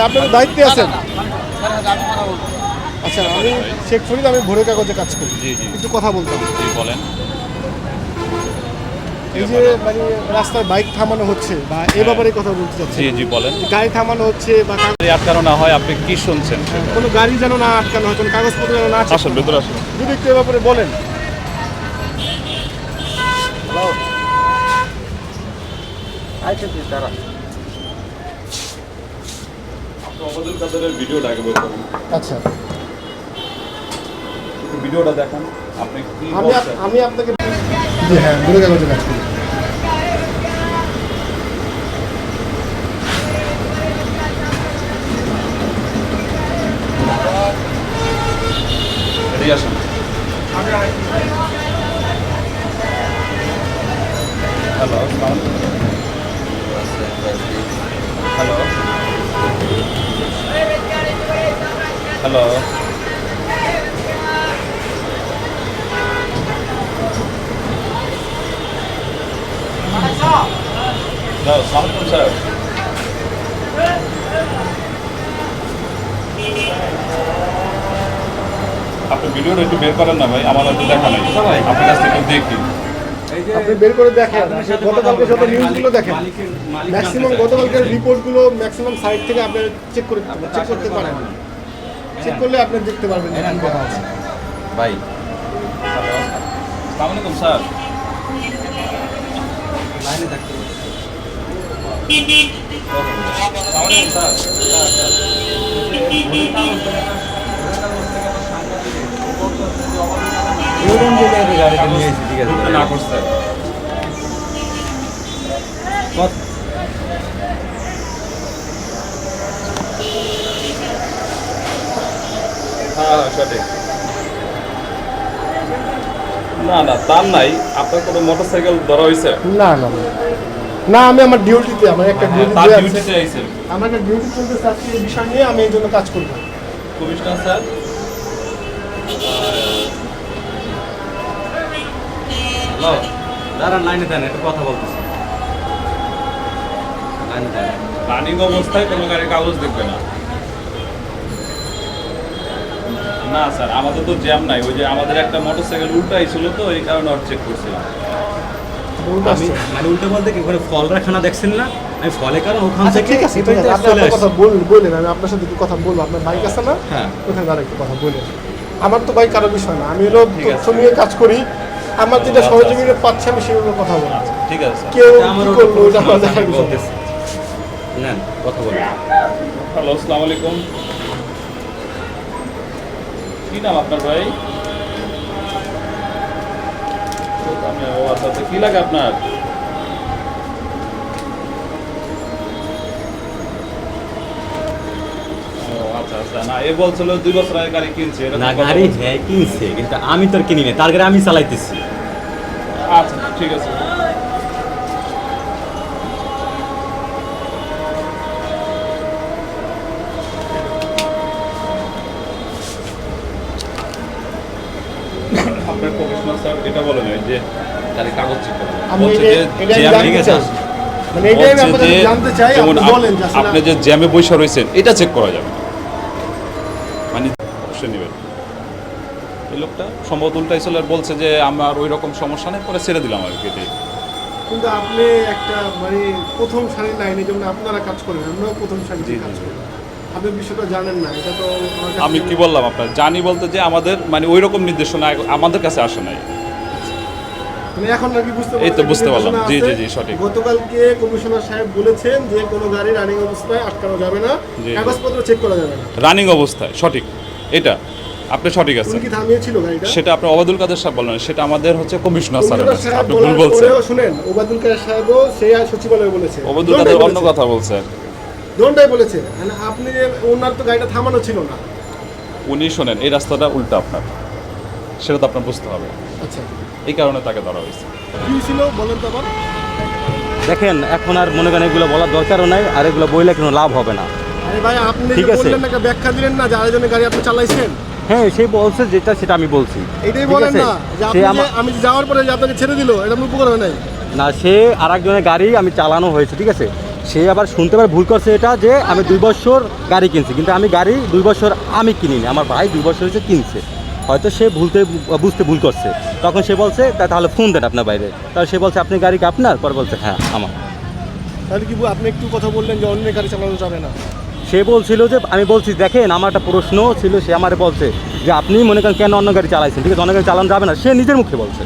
আপনি তো দায়িত্বে আছেন। আচ্ছা, আমি শেখ ফরিদ, আমি ভোরের কাগজে কাজ করি। জি জি একটু কথা বলতাম। জি বলেন। এই যে মানে রাস্তায় বাইক থামানো হচ্ছে বা এ ব্যাপারে কথা বলতে চাচ্ছি। জি জি বলেন। গাড়ি থামানো হচ্ছে বা গাড়ি আটকানো না হয়, আপনি কি শুনছেন? কোনো গাড়ি যেন না আটকানো হয়, কোনো কাগজপত্র যেন না আসুন ভেতরে আসুন। যদি একটু এ ব্যাপারে বলেন। ওবায়দুল কাদেরের ভিডিওটা আগে বের করুন। আচ্ছা, একটু ভিডিওটা দেখান, আপনি কি আমি বলছেন। আমি আপনাকে জি হ্যাঁ, ভোরের কাগজে কাজ করি। এদিকে আসুন। হ্যালো, হ্যালো, হ্যালো, সালাম স্যার। আপনি ভিডিওটা একটু বের করেন না ভাই, আমার হয়তো দেখা নাই, আপনার কাছ থেকে দেখি। আপনি বের করে দেখেন, গতকালকে যত নিউজগুলো দেখেন, ম্যাক্সিমাম গতকালকের রিপোর্টগুলো ম্যাক্সিমাম সাইট থেকে আপনি চেক করতে পারেন। চেক করলে আপনি দেখতে পারবেন যে কি কথা আছে। ভাই হ্যালো, আসসালামু আলাইকুম স্যার। লাইনে থাকতে আসসালামু আলাইকুম স্যার। গাড়িটা নিয়ে এসেছি, ঠিক আছে না করছে। হ্যাঁ সঠিক। না না তার নাই, আপনার কোনো মোটরসাইকেল ধরা হয়েছে? না না না। না, আমি আমার ডিউটিতে, আমার একটা তার ডিউটি আছে। ডিউটিতে আইছে আমার একটা ডিউটি চলতেছে আজকে, এই বিষয় নিয়ে আমি এই জন্য কাজ করব। Commissioner sir. হ্যালো, দাঁড়ান, লাইনে দেন, একটা কথা বলতেছি। লাইনে দেন। রানিং অবস্থায় কোনো গাড়ির কাগজ দেখবে না। না স্যার, আমাদের তো জ্যাম নাই, ওই যে আমাদের একটা মোটরসাইকেল উল্টাই ছিল তো এই কারণে আর চেক করছিলাম। আমি মানে উল্টো বলতে কি, ওখানে ফল রাখানা দেখছেন না, আমি ফলের কারণ ওখান আচ্ছা, থেকে ঠিক আছে, এপাশে আপনি চলে আপনার কথা আসছি। বললেন, আমি আপনার সাথে একটু কথা বলবো। আপনার বাইক আছে না? হ্যাঁ। ওখানে আর একটু কথা বলেন। আমার তো বাইক কারো বিষয় না, আমি হলো ঠিক আছে। তথ্য নিয়ে কাজ করি। আমার যেটা আচ্ছা, সহযোগিতা পাচ্ছে আমি সেভাবে কথা বলি। ঠিক আছে স্যার। কেউ এটা আমার কি ওটা করলো ওটা আমার দেখার আমি বিষয় না। বলতেছি। নেন, কথা বলুন। হ্যালো, আসসালামু আলাইকুম। কি নাম আপনার ভাই? ও আচ্ছা আচ্ছা, কি লাগে আপনার? ও আচ্ছা আচ্ছা, না এ বলছিল 2 বছর আগে গাড়ি কিনছে, এরকম না, কথা গাড়ি বলছে। হ্যাঁ কিনছে, কিন্তু আমি তো আর কিনি না, তার গাড়ি আমি চালাইতেছি। আচ্ছা ঠিক আছে। আপনার প্রফেশনাল স্যার এটা বলে নাই যে গাড়ি কাগজ চেক করবে। আমি বলছে এটাই যে জ্যামে ঠিক জানতে আছে। চাই। মানে এটাই আমি বলছে আপনার যে কাছে জানতে চাই, যেমন আপনি বলেন যে আসলে আপনি যে জ্যামে বসে রয়েছেন এটা চেক করা যাবে না। মানে অবশ্যই নেবেন। এই লোকটা সম্ভবত উল্টাই চলে আর বলছে যে আমার ওই রকম সমস্যা নেই, পরে ছেড়ে দিলাম আর কি এটাই। কিন্তু আপনি একটা মানে প্রথম সারির লাইনে যেমন আপনারা কাজ করেন, আমরাও প্রথম সারিতে জি, কাজ জি। করি। আপনি বিষয়টা জানেন না, এটা তো আমার কাছে আমি কি বললাম আপনার জানি বলতে যে আমাদের মানে ওই রকম নির্দেশনা আমাদের কাছে আসে নাই। মানে এখন নাকি বুঝতে এই তো পারলাম বুঝতে পারলাম। নির্দেশনা জি, আছে। জি, জি, সঠিক। গতকালকে কমিশনার সাহেব বলেছেন যে কোনো গাড়ি রানিং অবস্থায় আটকানো যাবে না, জি, জি। কাগজপত্র চেক করা যাবে না। রানিং অবস্থায় সঠিক, এটা আপনি সঠিক আছেন। উনি কি থামিয়েছিল গাড়িটা? সেটা আপনি ওবায়দুল কাদের সাহেব বললেন, সেটা আমাদের হচ্ছে কমিশনার স্যারের কমিশনার কাছে। সাহেব আপনি ভুল বলার বলছেন। পরেও শুনেন, ওবায়দুল কাদের সাহেবও সেই সচিবালয়ে বলেছে, ওবায়দুল কাদের অন্য কথা বলছে আর কি। দোনটাই বলেছে। মানে আপনি ওনার তো গাড়িটা থামানো ছিল না। উনি শোনেন, এই রাস্তাটা উল্টা আপনার, সেটা তো আপনার বুঝতে হবে। আচ্ছা, এই কারণে তাকে ধরা হয়েছে। কি ছিল বলেন তো আবার। দেখেন, এখন আর মনে করেন এগুলো বলার দরকারও নাই, আর এগুলো বইলে কোনো লাভ হবে না। আরে ভাই, আপনি ঠিক যে আছে। বললেন না, একটা ব্যাখ্যা দিলেন না যে আরেকজনের গাড়ি আপনি চালাইছেন। হ্যাঁ, সে বলছে যেটা সেটা আমি বলছি। এটাই ঠিক বলেন আছে? না যে সে আপনি যে আমার আমি যাওয়ার পরে যে আপনাকে ছেড়ে দিল, এটা আপনার উপকার হয় নাই। না, সে আর একজনের গাড়ি আমি চালানো হয়েছে, ঠিক আছে, সে আবার শুনতে পারে ভুল করছে এটা যে আমি 2 বছর গাড়ি কিনছি, কিন্তু আমি গাড়ি 2 বছর আমি কিনিনি, আমার ভাই 2 বছর হয়েছে কিনছে। হয়তো সে বুঝতে ভুল করছে। তখন সে বলছে তাহলে ফোন দেন আপনার বাইরে। তাহলে সে বলছে আপনি গাড়ি কি আপনার? পরে বলছে হ্যাঁ আমার। তাহলে কি আপনি একটু কথা বললেন যে অন্যের গাড়ি চালানো যাবে না? সে বলছিল যে আমি বলছি দেখেন আমার একটা প্রশ্ন ছিল, সে আমারে বলছে যে আপনি মনে করেন কেন অন্য গাড়ি চালাইছেন, ঠিক আছে অন্য গাড়ি চালানো যাবে না, সে নিজের মুখে বলছে।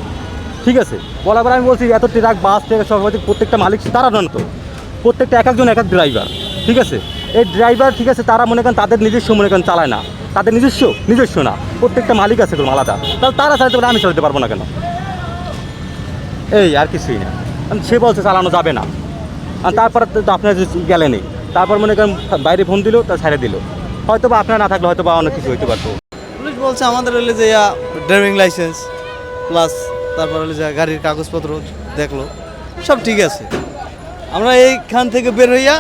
ঠিক আছে, বলার পর আমি বলছি এত ট্রাক বাস ট্রাক সব প্রত্যেকটা মালিক তারা জানত, প্রত্যেকটা এক একজন এক এক ড্রাইভার। ঠিক আছে, এই ড্রাইভার ঠিক আছে তারা মনে করেন তাদের নিজস্ব মনে করেন চালায় না, তাদের নিজস্ব না, প্রত্যেকটা মালিক আছে কোনো আলাদা। তাহলে তারা চালাতে পারে, আমি চালাতে পারবো না কেন? এই আর কিছুই না। সে বলছে চালানো যাবে না, আর তারপরে তো আপনার গেলেনি। তারপর মনে করেন বাইরে ফোন দিল, তা ছেড়ে দিল। হয়তো বা আপনার না থাকলে হয়তো বা অনেক কিছু হইতে পারতো। পুলিশ বলছে আমাদের হলে যে ড্রাইভিং লাইসেন্স প্লাস তারপর হলে যে গাড়ির কাগজপত্র দেখলো, সব ঠিক আছে। আমরা এইখান থেকে বের হইয়া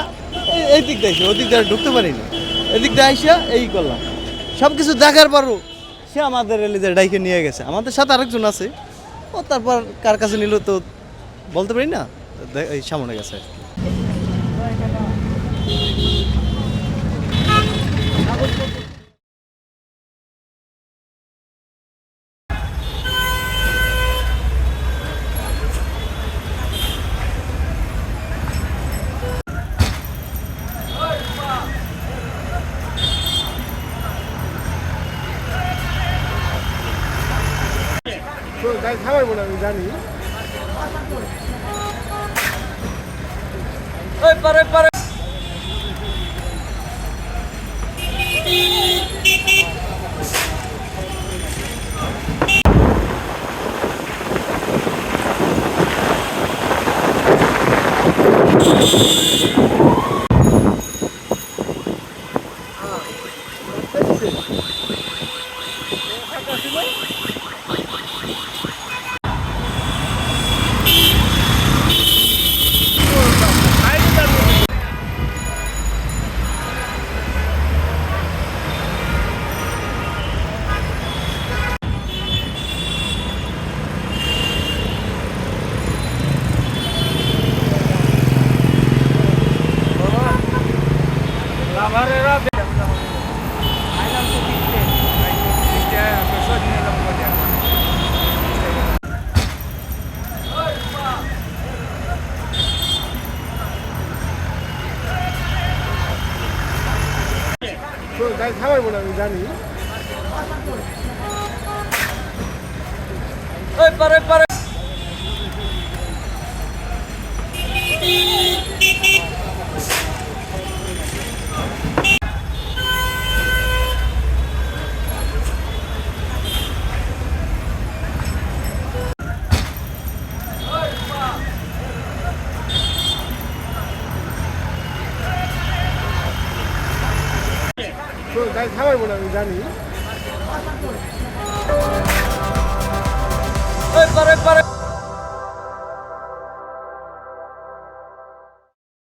এই দিক দিয়ে ওই দিক দিয়ে ঢুকতে পারিনি, এদিক দিয়ে আইসা এই করলাম। সব কিছু দেখার পরও সে আমাদের হলে যে ডাইকে নিয়ে গেছে। আমাদের সাথে আরেকজন আছে, ও তারপর কার কাছে নিল তো বলতে পারি না, এই সামনে গেছে আর কি। তো গাড়ি থামাইবো না, আমি জানি। তো গাড়ি থামাইবো না, আমি জানি। তো গাড়ি থামাইবো না, আমি জানি। পরে